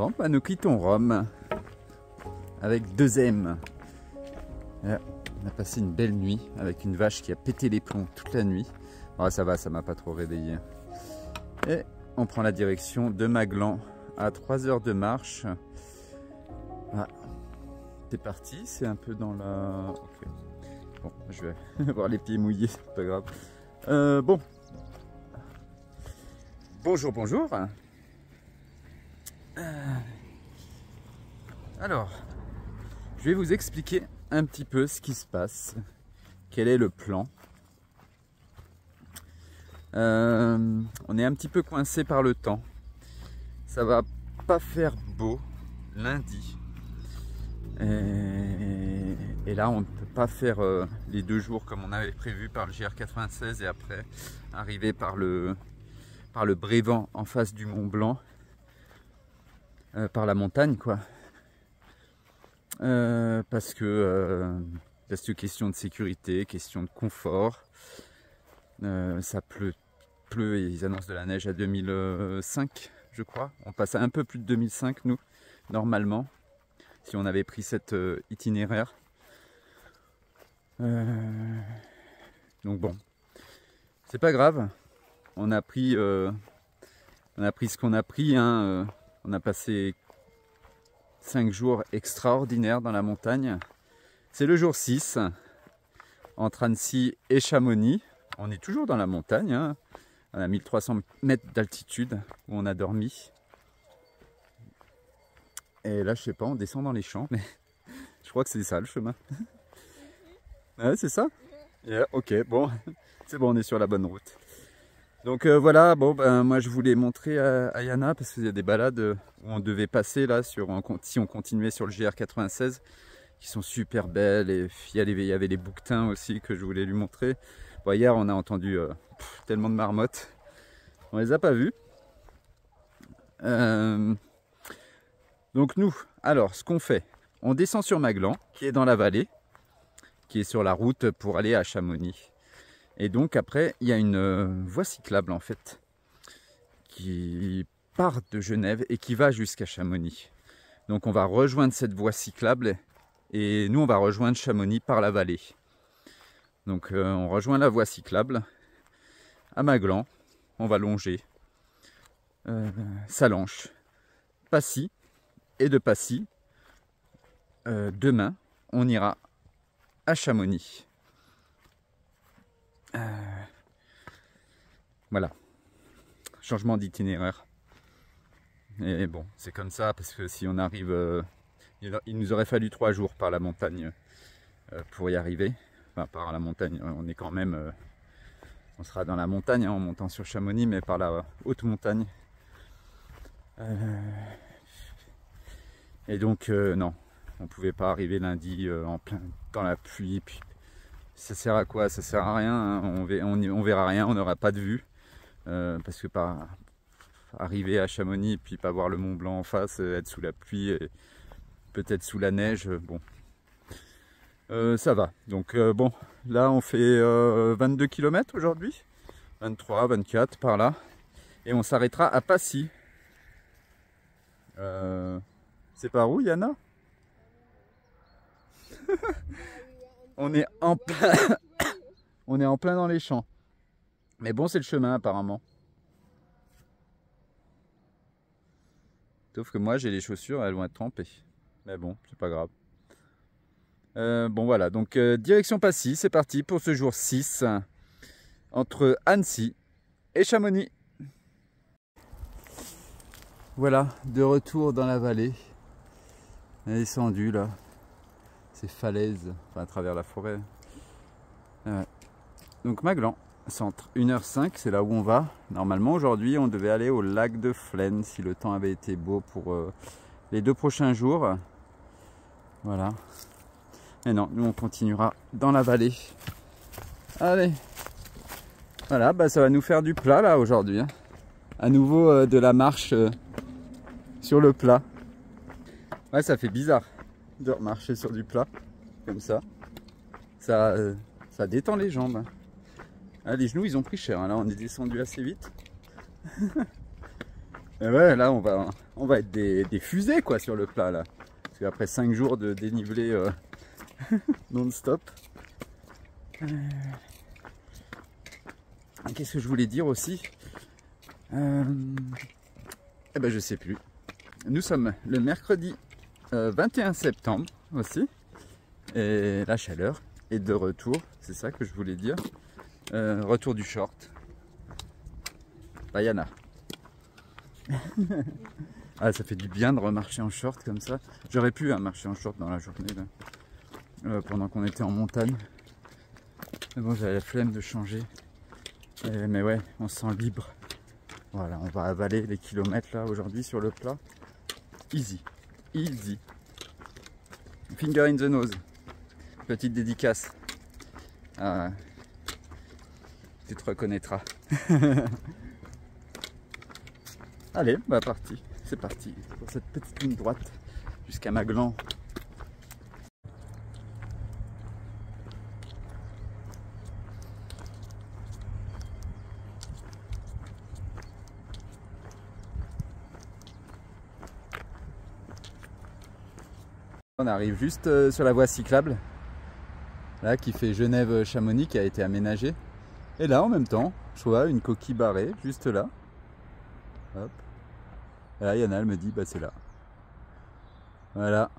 Bon, bah nous quittons Rome avec 2 M. On a passé une belle nuit avec une vache qui a pété les plombs toute la nuit. Oh, ça va, ça m'a pas trop réveillé. Et on prend la direction de Maglan à 3 heures de marche. Ah, c'est parti, c'est un peu dans la... Okay. Bon, je vais avoir les pieds mouillés, c'est pas grave. Bon. Bonjour, bonjour. Alors, je vais vous expliquer un petit peu ce qui se passe. Quel est le plan? On est un petit peu coincé par le temps. Ça va pas faire beau lundi. Et là, on ne peut pas faire les 2 jours comme on avait prévu par le GR96 et après arriver par le Brévent en face du Mont Blanc, par la montagne, quoi. Parce que question de sécurité, question de confort. Ça pleut et ils annoncent de la neige à 2005, je crois. On passe à un peu plus de 2005, nous, normalement, si on avait pris cet itinéraire. Donc bon, c'est pas grave. On a pris ce qu'on a pris. Hein. On a passé 5 jours extraordinaires dans la montagne. C'est le jour 6 entre Annecy et Chamonix. On est toujours dans la montagne, hein. On a 1300 mètres d'altitude où on a dormi. Et là, je sais pas, on descend dans les champs, mais je crois que c'est ça le chemin. Ouais, c'est ça? Yeah, ok, bon, c'est bon, on est sur la bonne route. Donc voilà, bon, ben, moi je voulais montrer à Yana, parce qu'il y a des balades où on devait passer là, si on continuait sur le GR96, qui sont super belles, et il y avait les bouquetins aussi que je voulais lui montrer. Bon, hier on a entendu tellement de marmottes, on les a pas vues. Donc nous, alors ce qu'on fait, on descend sur Maglan, qui est dans la vallée, qui est sur la route pour aller à Chamonix. Et donc après, il y a une voie cyclable en fait, qui part de Genève et qui va jusqu'à Chamonix. Donc on va rejoindre cette voie cyclable et nous on va rejoindre Chamonix par la vallée. Donc on rejoint la voie cyclable à Maglan, on va longer Sallanches, Passy, et de Passy, demain on ira à Chamonix. Voilà, changement d'itinéraire. Et bon, c'est comme ça parce que si on arrive, il nous aurait fallu 3 jours par la montagne pour y arriver. Enfin, par la montagne, on est quand même, on sera dans la montagne hein, en montant sur Chamonix, mais par la haute montagne. Et donc non, on pouvait pas arriver lundi en plein dans la pluie. Puis ça sert à quoi? Ça sert à rien. Hein. On verra rien, on n'aura pas de vue. Parce que par arriver à Chamonix et puis pas voir le Mont Blanc en face, être sous la pluie et peut-être sous la neige, bon, ça va. Donc bon, là on fait 22 km aujourd'hui, 23, 24 par là, et on s'arrêtera à Passy. C'est par où, Yana? On est en plein on est en plein dans les champs. Mais bon, c'est le chemin apparemment. Sauf que moi j'ai les chaussures, elles vont être trempées. Mais bon, c'est pas grave. Bon voilà, donc direction Passy, c'est parti pour ce jour 6 entre Annecy et Chamonix. Voilà, de retour dans la vallée. On est descendu là, ces falaises, enfin à travers la forêt. Donc Maglan. Centre 1h05, c'est là où on va. Normalement aujourd'hui on devait aller au lac de Flaine si le temps avait été beau pour les 2 prochains jours. Voilà. Mais non, nous on continuera dans la vallée. Allez. Voilà, bah ça va nous faire du plat là aujourd'hui. Hein. À nouveau de la marche sur le plat. Ouais, ça fait bizarre de marcher sur du plat comme ça. Ça détend les jambes. Hein. Ah, les genoux ils ont pris cher, hein. Là on est descendu assez vite. Et ouais, là on va être des fusées quoi sur le plat là. Parce qu'après 5 jours de dénivelé non-stop. Qu'est-ce que je voulais dire aussi? Eh ben je sais plus. Nous sommes le mercredi 21 septembre aussi. Et la chaleur est de retour. C'est ça que je voulais dire. Retour du short. Bayana. Ah, ça fait du bien de remarcher en short comme ça. J'aurais pu marcher en short dans la journée là, pendant qu'on était en montagne. Mais bon, j'avais la flemme de changer. Mais ouais, on se sent libre. Voilà, on va avaler les kilomètres là aujourd'hui sur le plat. Easy, easy. Finger in the nose. Petite dédicace. Ah, tu te reconnaîtras. Allez, bah parti. C'est parti pour cette petite ligne droite jusqu'à Maglan. On arrive juste sur la voie cyclable, là qui fait Genève-Chamonix, qui a été aménagée. Et là en même temps, je vois une coquille barrée juste là. Hop. Et là Yana elle me dit bah c'est là. Voilà.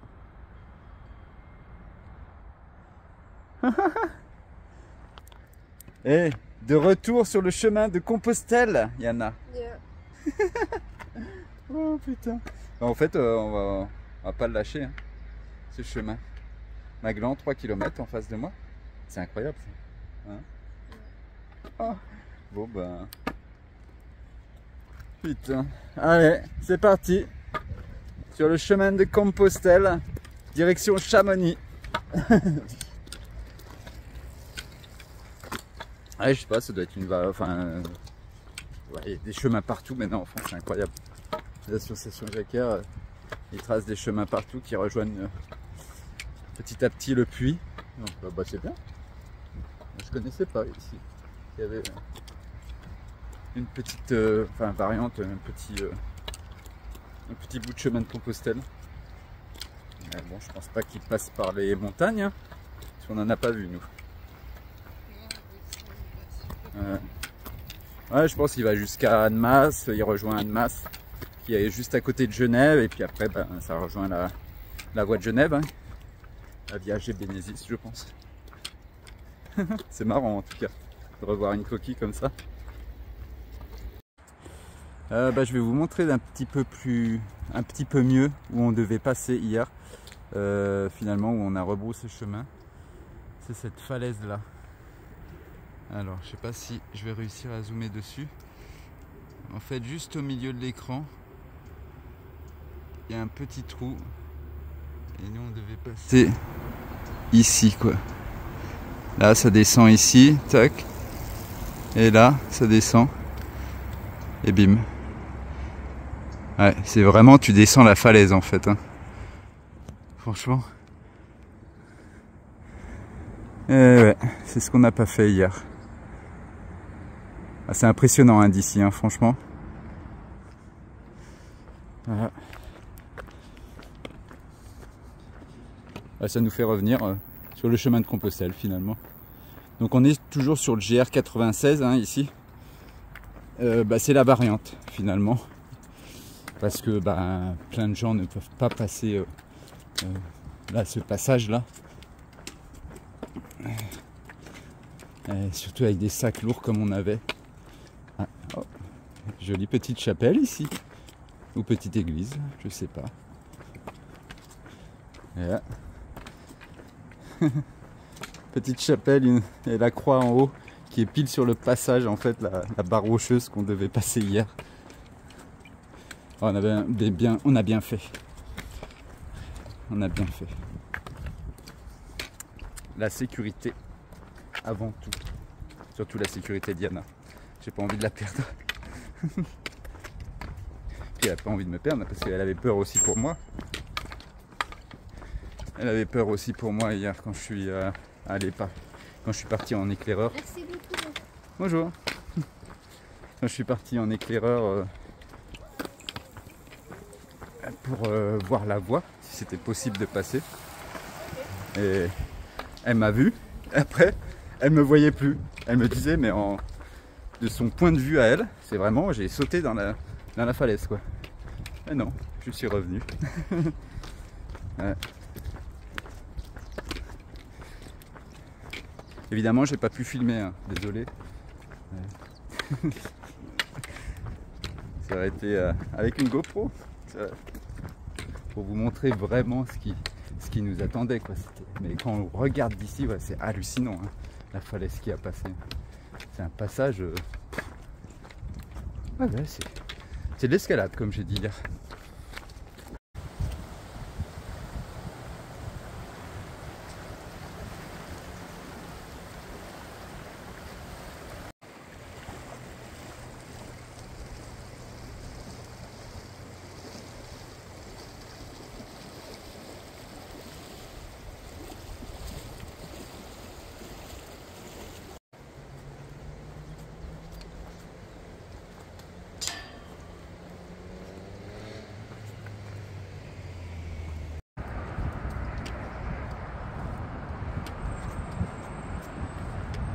Et de retour sur le chemin de Compostelle, Yana. Yeah. Oh putain. En fait on va pas le lâcher. Hein. Ce chemin. Maglan, 3 km en face de moi. C'est incroyable ça. Hein, oh. Bon ben. Putain. Allez, c'est parti. Sur le chemin de Compostelle, direction Chamonix. Ouais, je sais pas, ça doit être une va. Enfin. Ouais, il y a des chemins partout maintenant en France, c'est incroyable. L'association Jacquard, ils tracent des chemins partout qui rejoignent petit à petit le puits. Donc bah, c'est bien. Je connaissais pas ici. Il y avait une petite variante, un petit bout de chemin de Compostelle. Mais bon, je pense pas qu'il passe par les montagnes, hein, parce qu'on n'en a pas vu nous. Ouais, je pense qu'il va jusqu'à Annemasse, il rejoint Annemasse, qui est juste à côté de Genève, et puis après ben, ça rejoint la voie de Genève. Hein. La Viager Bénézis, je pense. C'est marrant en tout cas de revoir une coquille comme ça. Bah, je vais vous montrer un petit peu mieux où on devait passer hier. Finalement, où on a rebroussé chemin. C'est cette falaise là. Alors, je sais pas si je vais réussir à zoomer dessus. En fait, juste au milieu de l'écran, il y a un petit trou. Et nous, on devait passer ici, quoi. Là, ça descend ici, tac. Et là, ça descend. Et bim. Ouais, c'est vraiment, tu descends la falaise, en fait. Hein. Franchement. Ouais, c'est ce qu'on n'a pas fait hier. Ah, c'est impressionnant hein, d'ici, hein, franchement. Voilà. Ah, ça nous fait revenir sur le chemin de Compostelle finalement. Donc on est toujours sur le GR 96 hein, ici. Bah, c'est la variante finalement. Parce que bah, plein de gens ne peuvent pas passer là, ce passage là. Surtout avec des sacs lourds comme on avait. Ah, oh, jolie petite chapelle ici. Ou petite église, je sais pas. Voilà. Petite chapelle et la croix en haut qui est pile sur le passage en fait, la barre rocheuse qu'on devait passer hier. Oh, on a bien fait. On a bien fait. La sécurité avant tout. Surtout la sécurité d'Yana. J'ai pas envie de la perdre. Puis elle a pas envie de me perdre parce qu'elle avait peur aussi pour moi. Elle avait peur aussi pour moi hier quand je suis quand je suis parti en éclaireur. Merci beaucoup. Bonjour. Quand je suis parti en éclaireur pour voir la voie, si c'était possible de passer. Et elle m'a vu. Après, elle me voyait plus. Elle me disait, mais de son point de vue à elle, c'est vraiment, j'ai sauté dans la falaise, quoi. Et non, je suis revenu. Ouais. Évidemment, j'ai pas pu filmer, hein. Désolé. Ouais. Ça aurait été avec une GoPro, pour vous montrer vraiment ce qui nous attendait, quoi. Mais quand on regarde d'ici, ouais, c'est hallucinant, hein, la falaise qui a passé. C'est un passage. Ouais, c'est de l'escalade, comme j'ai dit hier.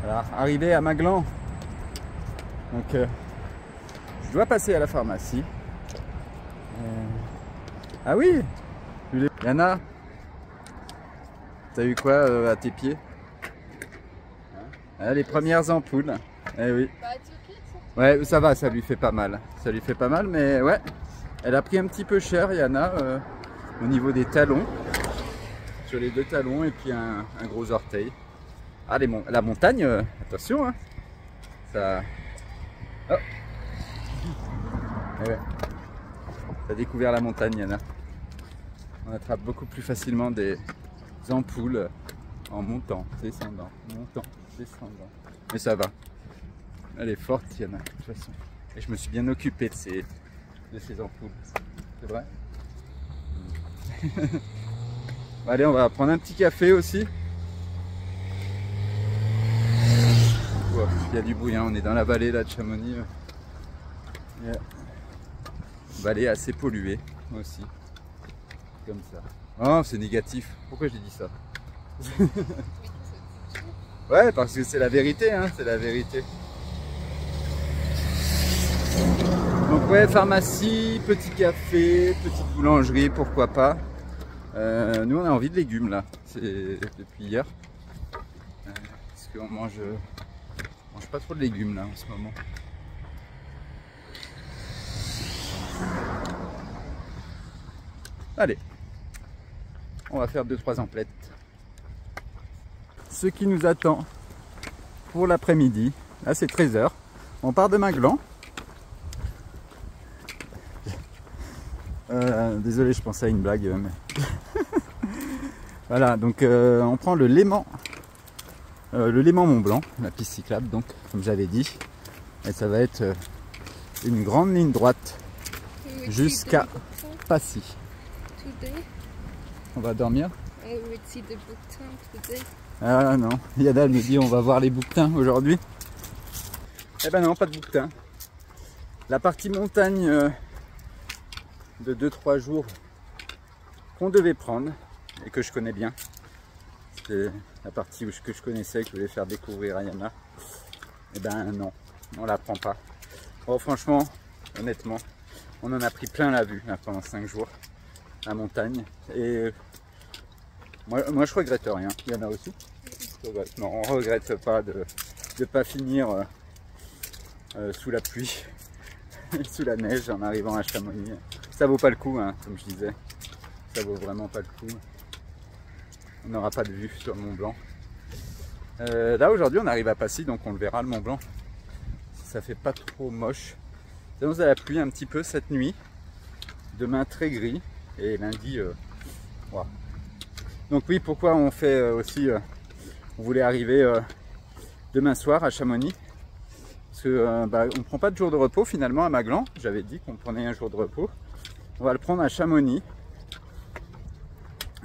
Voilà, arrivé à Maglan, donc je dois passer à la pharmacie. Ah oui, Yana, t'as eu quoi à tes pieds? Les premières ampoules. Eh oui. Ouais, ça va, ça lui fait pas mal. Ça lui fait pas mal, mais ouais, elle a pris un petit peu cher, Yana, au niveau des talons, sur les 2 talons et puis un gros orteil. Ah, la montagne, attention, hein. Ça... Oh. Ouais. T'as découvert la montagne, Yana. On attrape beaucoup plus facilement des ampoules en montant, descendant, montant, descendant. Mais ça va. Elle est forte, Yana, de toute façon. Et je me suis bien occupé de ces ampoules. C'est vrai. Allez, on va prendre un petit café aussi. Il y a du bruit, hein. On est dans la vallée là, de Chamonix. Vallée assez polluée aussi. Comme ça. Oh, c'est négatif. Pourquoi j'ai dit ça? Ouais, parce que c'est la vérité, hein, c'est la vérité. Donc ouais, pharmacie, petit café, petite boulangerie, pourquoi pas. Nous on a envie de légumes là, c'est depuis hier. Parce qu'on mange pas trop de légumes là en ce moment. Allez, on va faire 2-3 emplettes. Ce qui nous attend pour l'après-midi, là c'est 13 h. On part de Maglan. Désolé, je pensais à une blague. Mais... voilà, donc on prend le Léman Mont Blanc, la piste cyclable, donc comme j'avais dit. Et ça va être une grande ligne droite jusqu'à Passy. On va dormir? Ah non, Yana me dit on va voir les bouquetins aujourd'hui. Eh ben non, pas de bouquetins. La partie montagne de 2-3 jours qu'on devait prendre et que je connais bien. C'était la partie que je connaissais, que je voulais faire découvrir à Yana. Eh ben non, on la prend pas. Bon, franchement, honnêtement, on en a pris plein la vue là, pendant 5 jours, la montagne. Et moi je regrette rien. Yana aussi. Non, on regrette pas de ne pas finir sous la pluie, sous la neige en arrivant à Chamonix. Ça vaut pas le coup, hein, comme je disais. Ça vaut vraiment pas le coup. On n'aura pas de vue sur le Mont Blanc. Là aujourd'hui on arrive à Passy, donc on le verra le Mont Blanc. Ça fait pas trop moche. Ça nous a la pluie un petit peu cette nuit. Demain très gris et lundi. Wow. Donc oui, pourquoi on fait aussi. On voulait arriver demain soir à Chamonix. Parce que on ne prend pas de jour de repos finalement à Maglan. J'avais dit qu'on prenait un jour de repos. On va le prendre à Chamonix.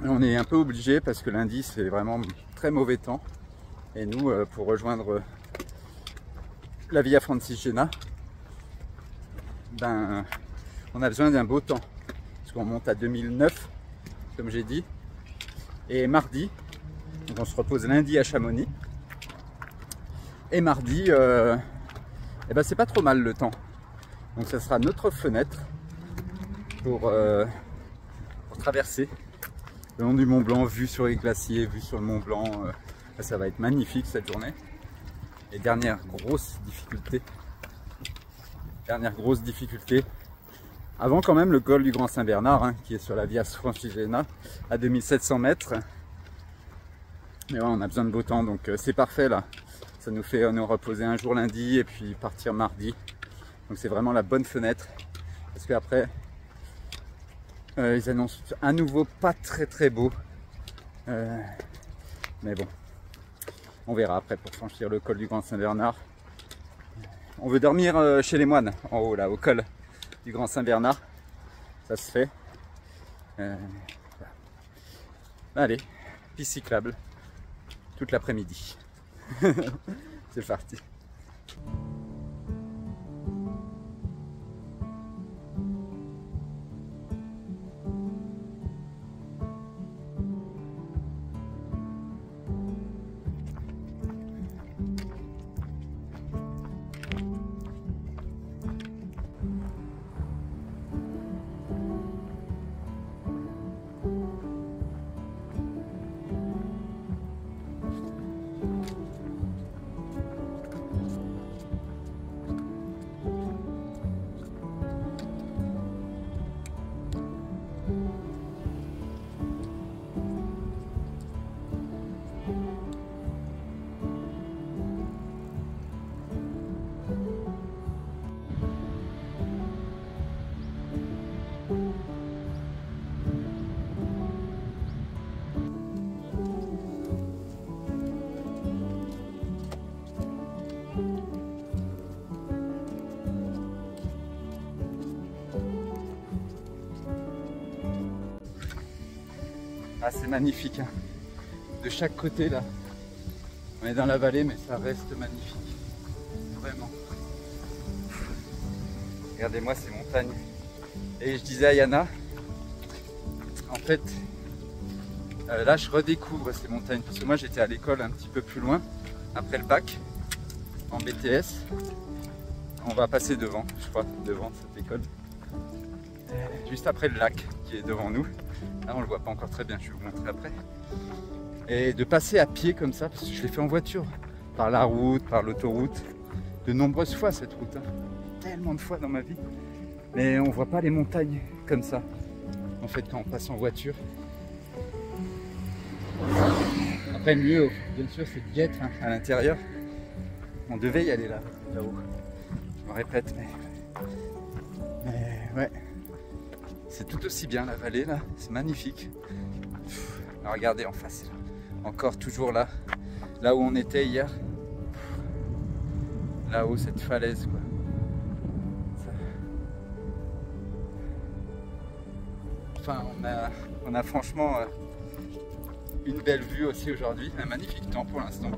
On est un peu obligé parce que lundi c'est vraiment très mauvais temps. Et nous, pour rejoindre la Via Francigena, on a besoin d'un beau temps. Parce parce qu'on monte à 2009, comme j'ai dit. Et mardi, donc on se repose lundi à Chamonix. Et mardi, eh ben c'est pas trop mal le temps. Donc ça sera notre fenêtre pour traverser le long du Mont Blanc, vue sur les glaciers, vue sur le Mont Blanc. Ça va être magnifique cette journée. Et dernière grosse difficulté, avant quand même le col du Grand Saint-Bernard, hein, qui est sur la Via Francigena à 2700 mètres. Mais ouais, on a besoin de beau temps, donc c'est parfait là. Ça nous fait nous reposer un jour lundi et puis partir mardi. Donc c'est vraiment la bonne fenêtre. Parce qu'après, ils annoncent un nouveau pas très beau. Mais bon, on verra après pour franchir le col du Grand Saint-Bernard. On veut dormir chez les moines, en haut là, au col du Grand Saint-Bernard. Ça se fait. Allez, piste cyclable toute l'après-midi. C'est parti. Ah, c'est magnifique, hein. De chaque côté là, on est dans la vallée mais ça reste magnifique, vraiment. Regardez-moi ces montagnes. Et je disais à Yana, en fait, là je redécouvre ces montagnes parce que moi j'étais à l'école un petit peu plus loin, après le bac, en BTS. On va passer devant, je crois, devant cette école. Juste après le lac qui est devant nous. Là on le voit pas encore très bien, je vais vous montrer après. Et de passer à pied comme ça, parce que je l'ai fait en voiture, par la route, par l'autoroute, de nombreuses fois cette route, hein. Tellement de fois dans ma vie. Mais on voit pas les montagnes comme ça, en fait, quand on passe en voiture. Après le mieux, bien sûr, c'est de Dieppe, hein, à l'intérieur. On devait y aller là-haut. Je me répète, mais ouais. C'est tout aussi bien la vallée là, c'est magnifique. Alors, regardez en face, encore toujours là où on était hier. Là-haut, cette falaise quoi. Enfin, on a franchement une belle vue aussi aujourd'hui, un magnifique temps pour l'instant.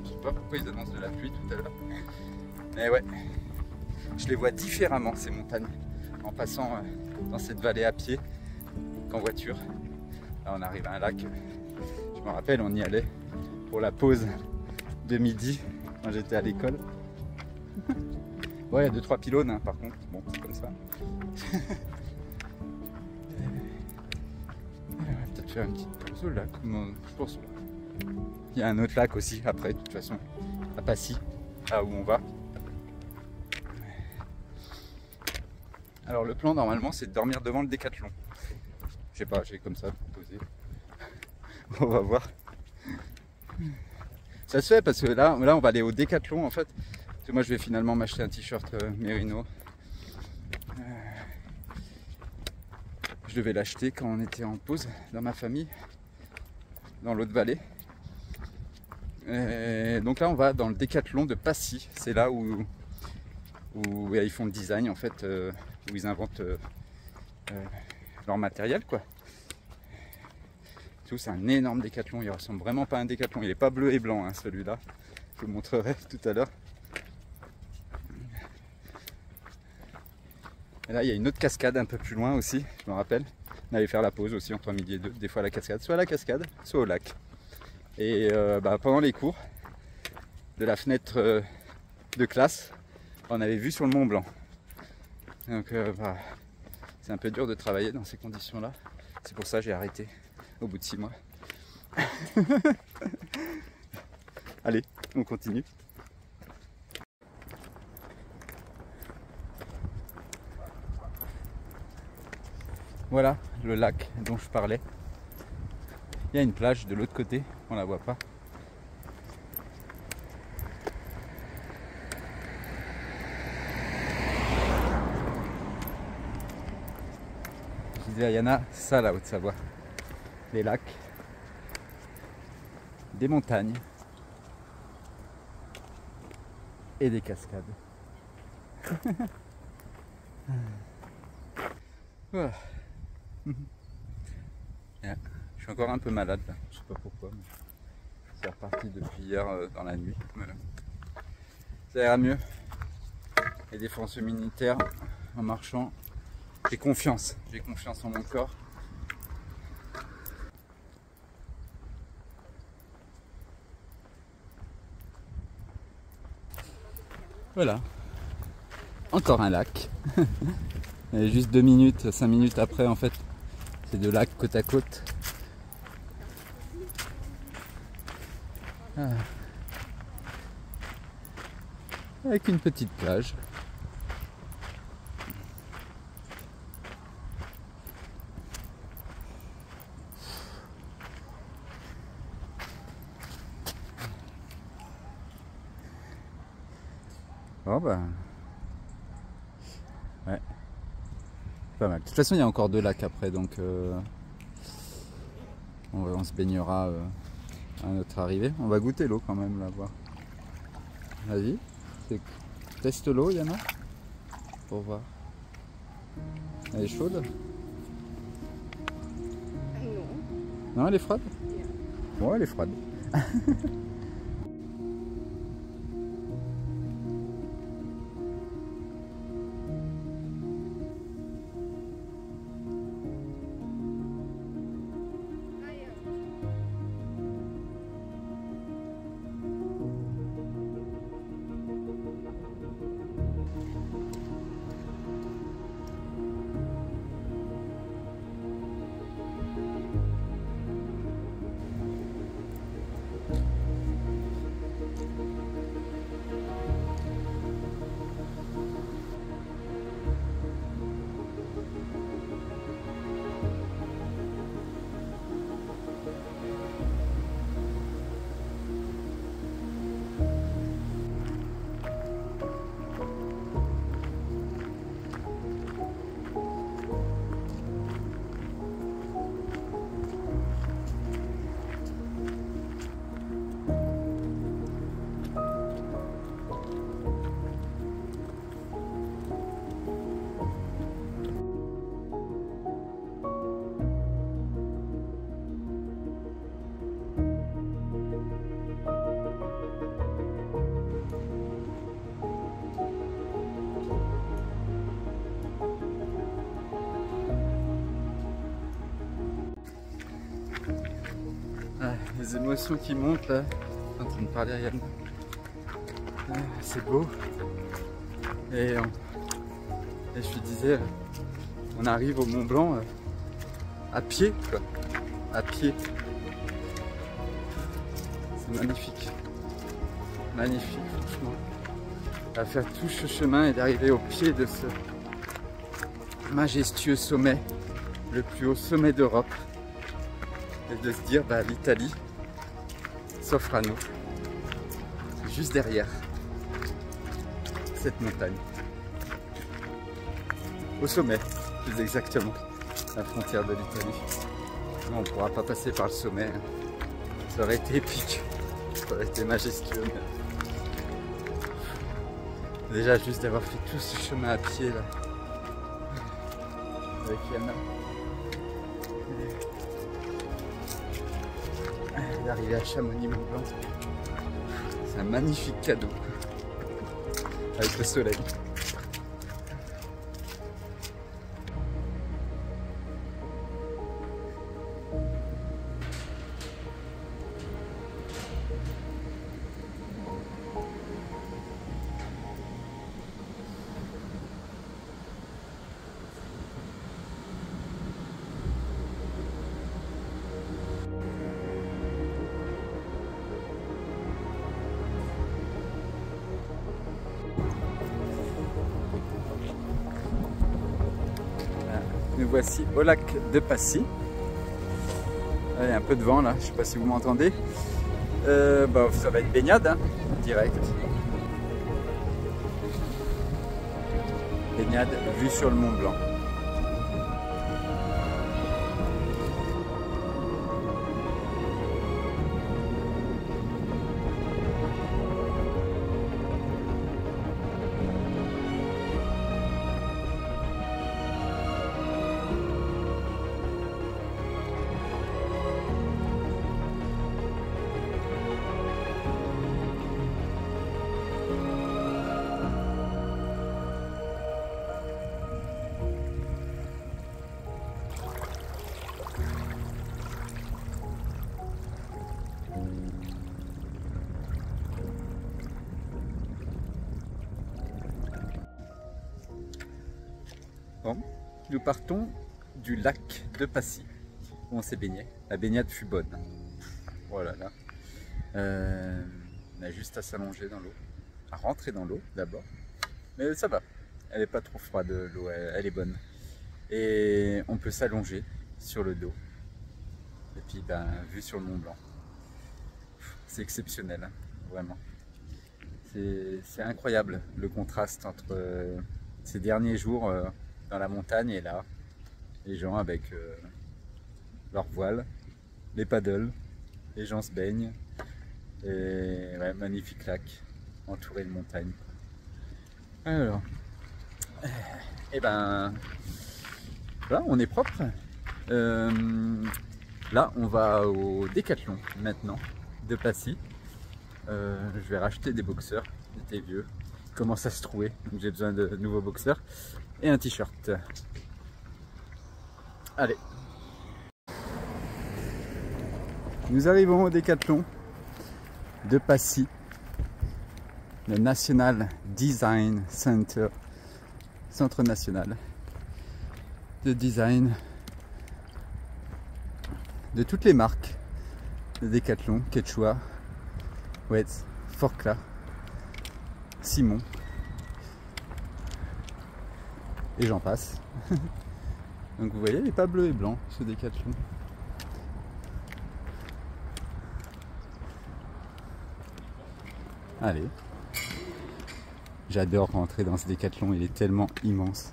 Je sais pas pourquoi ils annoncent de la pluie tout à l'heure. Mais ouais, je les vois différemment ces montagnes en passant dans cette vallée à pied qu'en voiture. Là on arrive à un lac, je me rappelle on y allait pour la pause de midi quand j'étais à l'école. Ouais, il y a 2-3 pylônes hein, par contre, bon c'est comme ça. On va peut-être faire une petite pause au lac, je pense. Il y a un autre lac aussi après, de toute façon, à Passy, là où on va. Alors le plan normalement c'est de dormir devant le Décathlon. Je sais pas, j'ai comme ça proposé. On va voir. Ça se fait parce que là on va aller au Décathlon en fait. Parce que moi je vais finalement m'acheter un t-shirt Merino. Je devais l'acheter quand on était en pause dans ma famille, dans l'autre vallée. Et donc là on va dans le Décathlon de Passy. C'est là où ils font le design en fait, où ils inventent leur matériel quoi. C'est un énorme Décathlon, il ressemble vraiment pas à un Décathlon, il est pas bleu et blanc hein, celui-là, je vous montrerai tout à l'heure. Et là il y a une autre cascade un peu plus loin aussi, je me rappelle. On allait faire la pause aussi entre midi et deux, des fois à la cascade, soit à la cascade, soit au lac. Et pendant les cours, de la fenêtre de classe, on avait vu sur le Mont Blanc. Donc c'est un peu dur de travailler dans ces conditions-là. C'est pour ça que j'ai arrêté au bout de 6 mois. Allez, on continue. Voilà le lac dont je parlais. Il y a une plage de l'autre côté, on la voit pas. Je disais à Yana, c'est ça la Haute-Savoie. Les lacs, des montagnes et des cascades. Voilà. Je suis encore un peu malade là, je sais pas pourquoi. C'est reparti depuis hier dans la nuit. Ça ira mieux. Les défenses immunitaires en marchant. J'ai confiance en mon corps. Voilà. Encore un lac. Et juste 2 minutes, 5 minutes après en fait, c'est 2 lacs côte à côte. Ah. Avec une petite plage. Oh bah ouais, pas mal. De toute façon il y a encore 2 lacs après, donc on se baignera à notre arrivée. On va goûter l'eau quand même là, voir. Vas-y, teste l'eau Yana, pour voir. Elle est chaude? Non. Non, elle est froide? Ouais, elle est froide. Les émotions qui montent là, en train de parler à Yann. C'est beau. Et je lui disais, on arrive au Mont Blanc à pied, quoi. À pied. C'est magnifique. Magnifique, franchement. À faire tout ce chemin et d'arriver au pied de ce majestueux sommet, le plus haut sommet d'Europe. Et de se dire, bah, l'Italie s'offre à nous, juste derrière cette montagne, au sommet, plus exactement, la frontière de l'Italie. On ne pourra pas passer par le sommet, ça aurait été épique, ça aurait été majestueux. Déjà juste d'avoir fait tout ce chemin à pied là, avec Yana. D'arriver à Chamonix-Mont-Blanc, c'est un magnifique cadeau avec le soleil. Nous voici au lac de Passy. Il y a un peu de vent là, je ne sais pas si vous m'entendez. Ça va être baignade, hein, direct. Baignade vue sur le Mont Blanc. Bon, nous partons du lac de Passy où on s'est baigné. La baignade fut bonne. Voilà, là. On a juste à s'allonger dans l'eau, à rentrer dans l'eau d'abord. Mais ça va, elle n'est pas trop froide l'eau, elle est bonne. Et on peut s'allonger sur le dos. Et puis, vue sur le Mont Blanc. C'est exceptionnel, hein, vraiment. C'est incroyable le contraste entre ces derniers jours dans la montagne et là, les gens avec leur voile, les paddles, les gens se baignent, et ouais, magnifique lac, entouré de montagnes. Alors, voilà, on est propre. Là, on va au Décathlon maintenant, de Passy. Je vais racheter des boxeurs, j'étais vieux, ils commencent à se trouver, donc j'ai besoin de nouveaux boxeurs. Et un t-shirt. Allez. Nous arrivons au Décathlon de Passy, le National Design Center, centre national de design de toutes les marques de Décathlon, Quechua, Wetz, Forclaz, Simon. Et j'en passe. Donc vous voyez, il n'est pas bleu et blanc ce Décathlon. Allez. J'adore rentrer dans ce Décathlon, il est tellement immense.